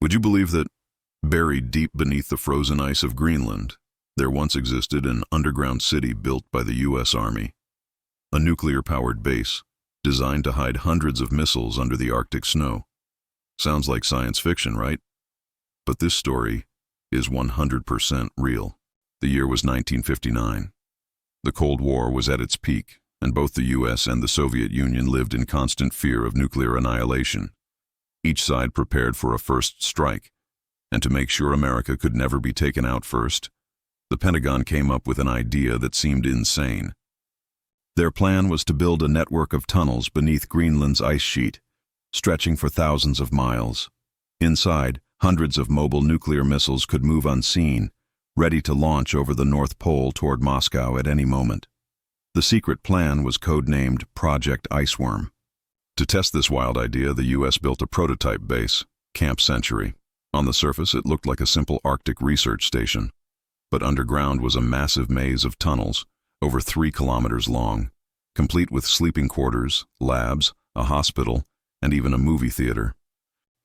Would you believe that, buried deep beneath the frozen ice of Greenland, there once existed an underground city built by the U.S. Army? A nuclear-powered base, designed to hide hundreds of missiles under the Arctic snow. Sounds like science fiction, right? But this story is 100% real. The year was 1959. The Cold War was at its peak, and both the U.S. and the Soviet Union lived in constant fear of nuclear annihilation. Each side prepared for a first strike, and to make sure America could never be taken out first, the Pentagon came up with an idea that seemed insane. Their plan was to build a network of tunnels beneath Greenland's ice sheet, stretching for thousands of miles. Inside, hundreds of mobile nuclear missiles could move unseen, ready to launch over the North Pole toward Moscow at any moment. The secret plan was codenamed Project Iceworm. To test this wild idea, the U.S. built a prototype base, Camp Century. On the surface, it looked like a simple Arctic research station, but underground was a massive maze of tunnels, over 3 kilometers long, complete with sleeping quarters, labs, a hospital, and even a movie theater.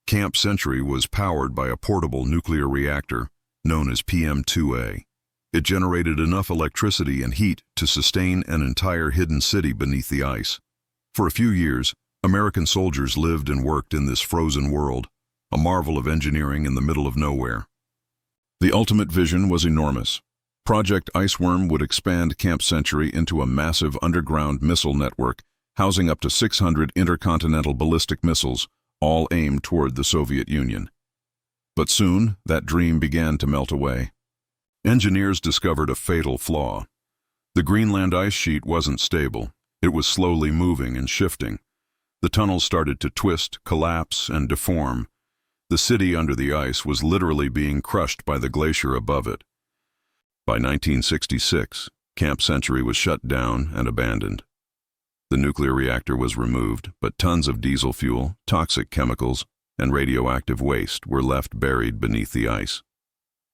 Camp Century was powered by a portable nuclear reactor known as PM-2A. It generated enough electricity and heat to sustain an entire hidden city beneath the ice. For a few years, American soldiers lived and worked in this frozen world, a marvel of engineering in the middle of nowhere. The ultimate vision was enormous. Project Iceworm would expand Camp Century into a massive underground missile network housing up to 600 intercontinental ballistic missiles, all aimed toward the Soviet Union. But soon, that dream began to melt away. Engineers discovered a fatal flaw. The Greenland ice sheet wasn't stable. It was slowly moving and shifting. The tunnels started to twist, collapse, and deform. The city under the ice was literally being crushed by the glacier above it. By 1966, Camp Century was shut down and abandoned. The nuclear reactor was removed, but tons of diesel fuel, toxic chemicals, and radioactive waste were left buried beneath the ice.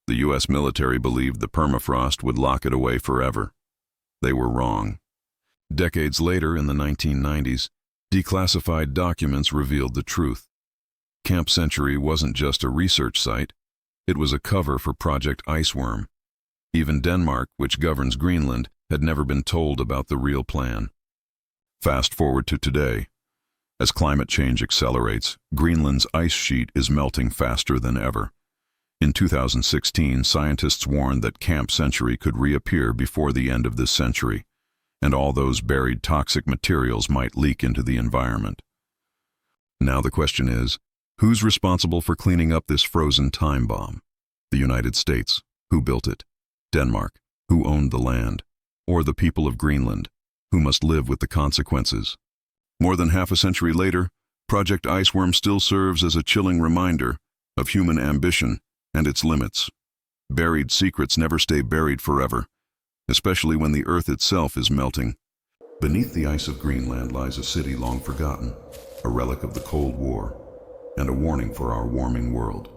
The U.S. military believed the permafrost would lock it away forever. They were wrong. Decades later, in the 1990s, declassified documents revealed the truth. Camp Century wasn't just a research site, it was a cover for Project Iceworm. Even Denmark, which governs Greenland, had never been told about the real plan. Fast forward to today. As climate change accelerates, Greenland's ice sheet is melting faster than ever. In 2016, scientists warned that Camp Century could reappear before the end of this century, and all those buried toxic materials might leak into the environment. Now the question is, who's responsible for cleaning up this frozen time bomb? The United States, who built it? Denmark, who owned the land? Or the people of Greenland, who must live with the consequences? More than half a century later, Project Iceworm still serves as a chilling reminder of human ambition and its limits. Buried secrets never stay buried forever, especially when the Earth itself is melting. Beneath the ice of Greenland lies a city long forgotten, a relic of the Cold War, and a warning for our warming world.